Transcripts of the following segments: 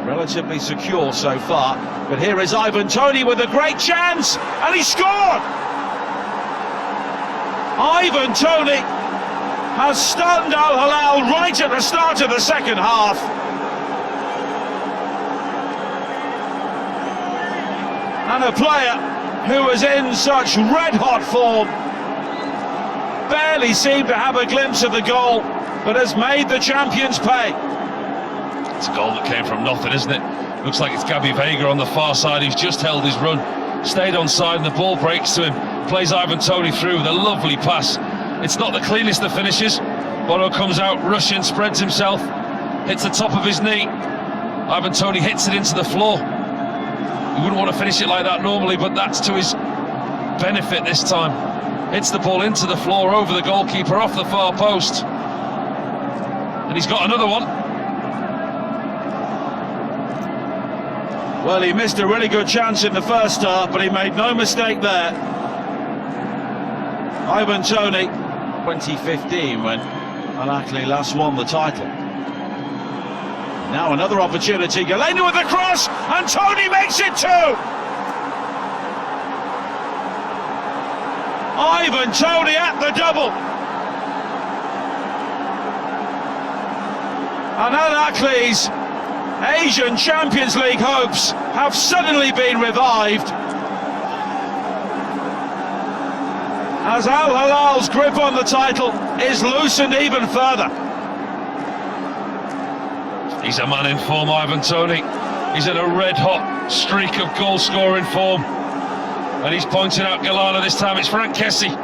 relatively secure so far, but here is Ivan Toney with a great chance, and he scored! Ivan Toney has stunned Al Hilal right at the start of the second half. And a player who was in such red-hot form barely seemed to have a glimpse of the goal, but has made the champions pay. It's a goal that came from nothing, isn't it? Looks like it's Gabby Veiga on the far side who's just held his run, stayed on side, and the ball breaks to him. Plays Ivan Toney through with a lovely pass. It's not the cleanest of finishes. Bono comes out rushing, spreads himself, hits the top of his knee. Ivan Toney hits it into the floor. He wouldn't want to finish it like that normally, but that's to his benefit this time. Hits the ball into the floor, over the goalkeeper, off the far post. And he's got another one. Well, he missed a really good chance in the first half, but he made no mistake there. Ivan Toney, 2015, when Al-Ahly last won the title. Now another opportunity, Galeno with the cross, and Toney makes it too! Ivan Toney at the double. And Al-Ahly's Asian Champions League hopes have suddenly been revived as Al Hilal's grip on the title is loosened even further. He's a man in form, Ivan Toney. He's in a red-hot streak of goal-scoring form. And he's pointing out Galeno this time. It's Frank Kessie.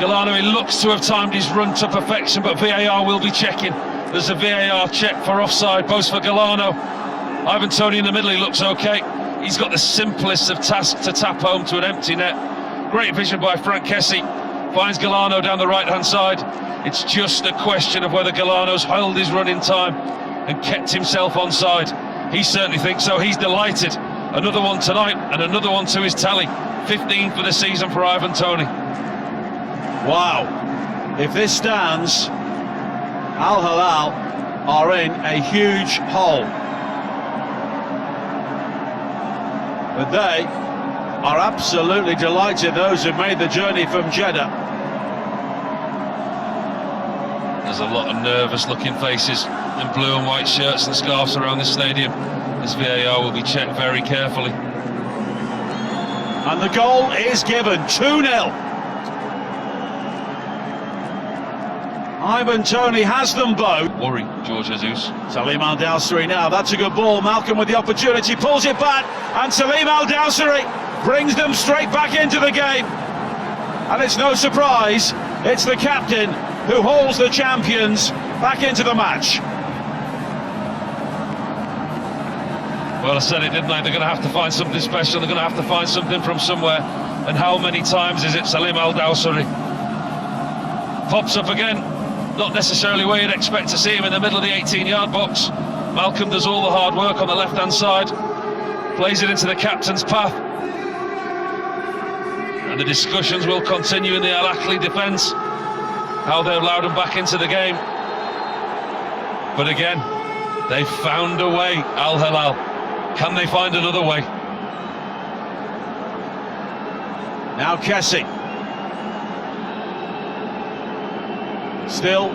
Galeno, he looks to have timed his run to perfection, but VAR will be checking. There's a VAR check for offside, both for Galeno. Ivan Toney in the middle, he looks okay. He's got the simplest of tasks to tap home to an empty net. Great vision by Frank Kessie. Finds Galeno down the right-hand side. It's just a question of whether Galeno's held his run in time and kept himself onside. He certainly thinks so. He's delighted. Another one tonight and another one to his tally. 15 for the season for Ivan Toney. Wow. If this stands, Al Hilal are in a huge hole. But they are absolutely delighted, those who made the journey from Jeddah. There's a lot of nervous looking faces in blue and white shirts and scarves around the stadium. This VAR will be checked very carefully. And the goal is given, 2-0. Ivan Toney has them both. Worry, George Jesus. Salim Al Dawsari now, that's a good ball. Malcolm with the opportunity, pulls it back, and Salim Al Dawsari brings them straight back into the game. And it's no surprise, it's the captain who hauls the champions back into the match. Well, I said it, didn't I? They're going to have to find something special. They're going to have to find something from somewhere. And how many times is it Salim Al Dawsari pops up again? Not necessarily where you'd expect to see him, in the middle of the 18-yard box. Malcolm does all the hard work on the left-hand side, plays it into the captain's path. And the discussions will continue in the Al-Ahly defence, how they've allowed him back into the game. But again, they've found a way, Al Hilal. Can they find another way? Now Kessie. Still,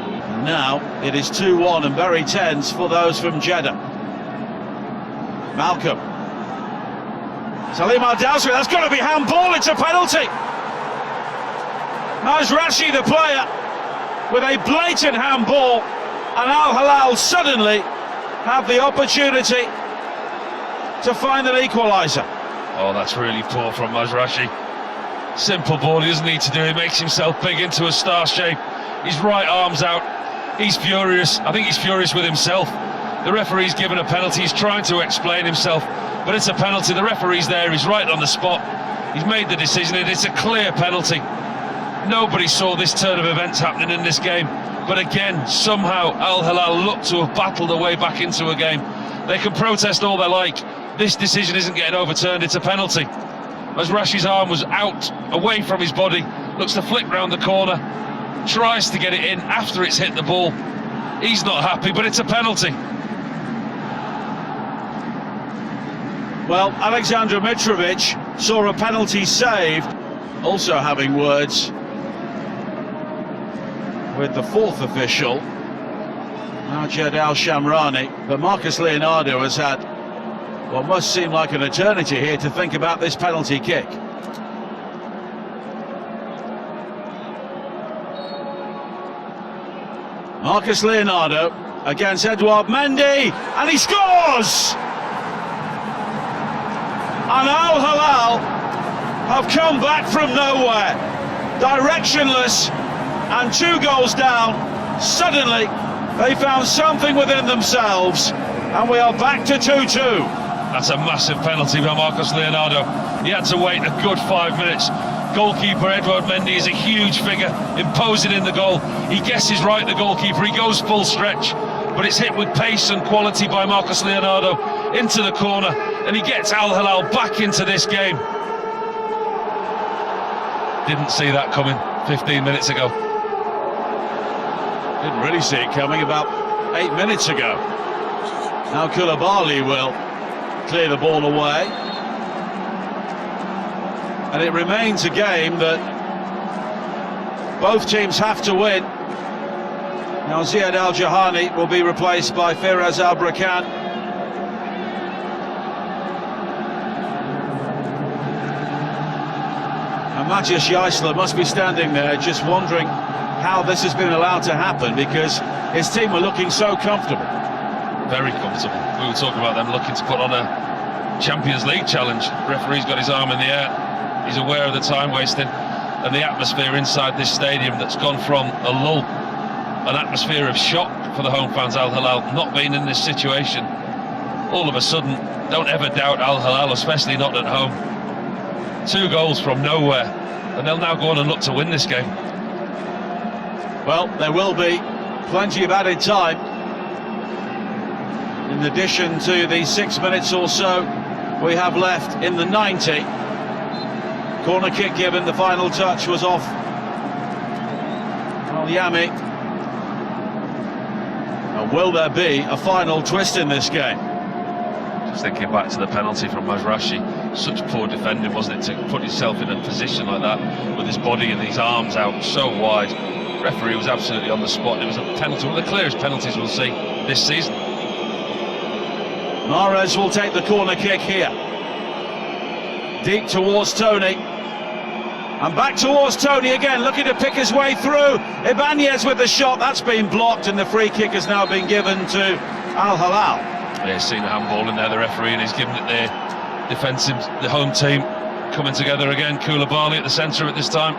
now it is 2-1 and very tense for those from Jeddah. Malcolm. Salim Al Dawsari, that's got to be handball, it's a penalty. Mazraoui, the player, with a blatant handball, and Al Hilal suddenly have the opportunity to find an equaliser. Oh, that's really poor from Mazraoui. Simple ball, he doesn't need to do, he makes himself big into a star shape. His right arm's out, he's furious. I think he's furious with himself. The referee's given a penalty, he's trying to explain himself, but it's a penalty. The referee's there, he's right on the spot. He's made the decision, and it's a clear penalty. Nobody saw this turn of events happening in this game, but again, somehow Al Hilal look to have battled their way back into a game. They can protest all they like, this decision isn't getting overturned, it's a penalty. Mazraoui's arm was out, away from his body, looks to flick round the corner, tries to get it in after it's hit the ball. He's not happy, but it's a penalty. Well, Alexander Mitrovic saw a penalty saved, also having words with the fourth official, Majed Al-Shamrani, but Marcus Leonardo has had what must seem like an eternity here to think about this penalty kick. Marcus Leonardo against Edouard Mendy, and he scores! And Al Hilal have come back from nowhere, directionless, and 2 goals down. Suddenly they found something within themselves, and we are back to 2-2. That's a massive penalty by Marcus Leonardo. He had to wait a good 5 minutes. Goalkeeper Edouard Mendy is a huge figure, imposing in the goal. He guesses right, the goalkeeper, he goes full stretch, but it's hit with pace and quality by Marcus Leonardo into the corner, and he gets Al Hilal back into this game. Didn't see that coming 15 minutes ago. Didn't really see it coming about 8 minutes ago. Now Koulibaly will clear the ball away. And it remains a game that both teams have to win. Now Ziad Al-Jahani will be replaced by Firaz Al-Brakan. And Matthias Jaisler must be standing there just wondering how this has been allowed to happen, because his team were looking so comfortable. Very comfortable. We were talking about them looking to put on a Champions League challenge. The referee's got his arm in the air. He's aware of the time wasting and the atmosphere inside this stadium that's gone from a lull, an atmosphere of shock for the home fans. Al Hilal not being in this situation, all of a sudden, don't ever doubt Al Hilal, especially not at home. 2 goals from nowhere, and they'll now go on and look to win this game. Well, there will be plenty of added time in addition to the 6 minutes or so we have left in the 90. Corner kick given, the final touch was off Al-Yami. And will there be a final twist in this game? Just thinking back to the penalty from Mazraoui, such poor defending, wasn't it, to put himself in a position like that with his body and his arms out so wide. Referee was absolutely on the spot. It was a penalty, one of the clearest penalties we'll see this season. Mahrez will take the corner kick here. Deep towards Tony. And back towards Tony again, looking to pick his way through. Ibanez with the shot, that's been blocked, and the free kick has now been given to Al Hilal. Yeah, he's seen a handball in there, the referee, and he's given it there. Defensive, the home team coming together again. Koulibaly at the centre at this time.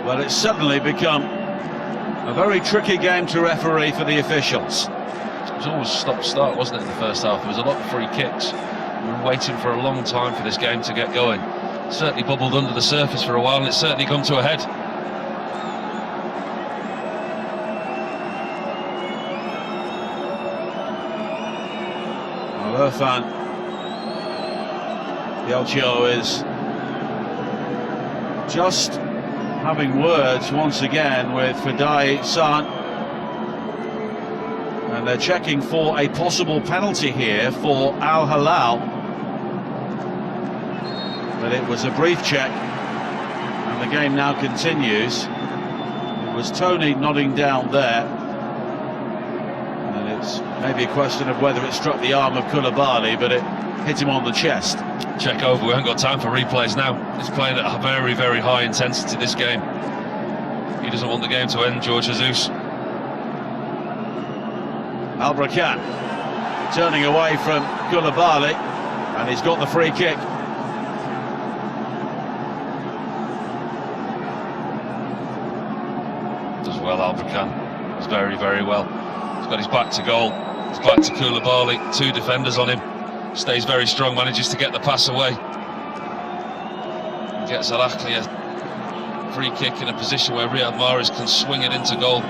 Well, it's suddenly become a very tricky game to referee for the officials. It was always stop-start, wasn't it, in the first half? There was a lot of free kicks. We were waiting for a long time for this game to get going. It certainly bubbled under the surface for a while, and it's certainly come to a head. Well, Irfan Yelcho is just having words once again with Fidai San, and they're checking for a possible penalty here for Al Hilal, but it was a brief check and the game now continues. It was Tony nodding down there, and it's maybe a question of whether it struck the arm of Koulibaly, but it hit him on the chest. Check over, we haven't got time for replays now. It's playing at a very, very high intensity, this game. He doesn't want the game to end, George Jesus. Al-Brakan turning away from Koulibaly, and he's got the free kick. Does well, Al-Brakan. Does very, very well. He's got his back to goal. He's back to Koulibaly. 2 defenders on him. Stays very strong, manages to get the pass away. Gets Al-Ahly a free kick in a position where Riyad Mahrez can swing it into goal.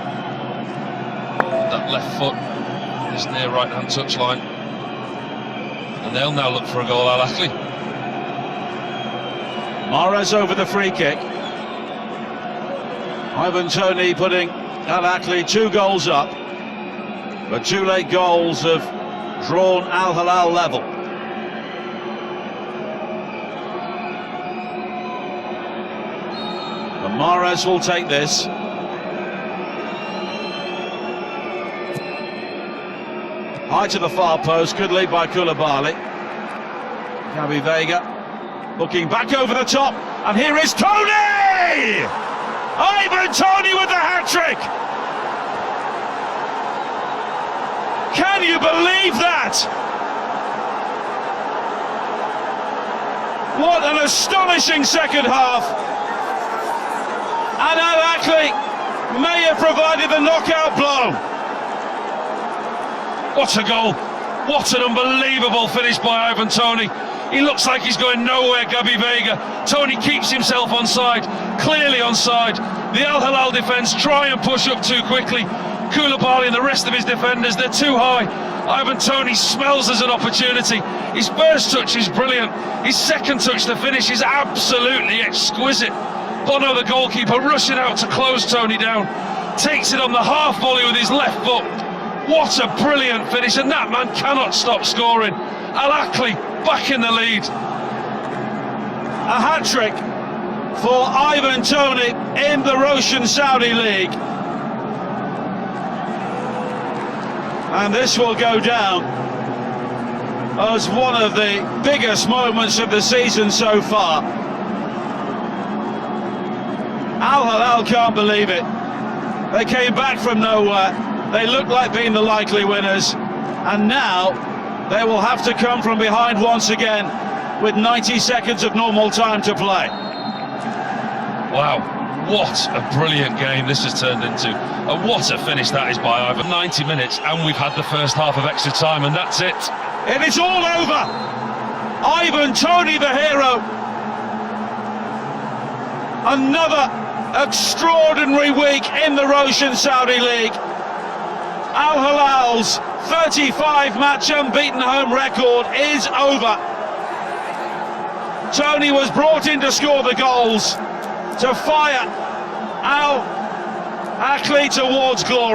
That left foot is near right-hand touchline. And they'll now look for a goal, Al-Ahly. Mahrez over the free kick. Ivan Toney putting Al-Ahly 2 goals up. But 2 late goals have drawn Al Hilal level. And Mahrez will take this. High to the far post, good lead by Koulibaly. Gabby Veiga looking back over the top, and here is Tony! Ivan Toney with the hat-trick! Can you believe that? What an astonishing second half. And Al-Akhli may have provided the knockout blow. What a goal! What an unbelievable finish by Ivan Toney. He looks like he's going nowhere, Gabby Veiga. Toney keeps himself onside, clearly onside. The Al Hilal defence try and push up too quickly. Koulibaly and the rest of his defenders, they're too high. Ivan Toney smells as an opportunity. His first touch is brilliant. His second touch, the finish, is absolutely exquisite. Bono, the goalkeeper, rushing out to close Toney down. Takes it on the half volley with his left foot. What a brilliant finish, and that man cannot stop scoring. Al-Akhli back in the lead. A hat-trick for Ivan Toney in the Roshan Saudi League. And this will go down as one of the biggest moments of the season so far. Al Hilal can't believe it. They came back from nowhere. They looked like being the likely winners, and now they will have to come from behind once again with 90 seconds of normal time to play. Wow, what a brilliant game this has turned into, and what a finish that is by Ivan. 90 minutes, and we've had the first half of extra time, and that's it. It is all over. Ivan Toney, the hero. Another extraordinary week in the Roshan Saudi League. Al Hilal's 35-match unbeaten home record is over. Toney was brought in to score the goals, to fire Al-Akhli towards glory.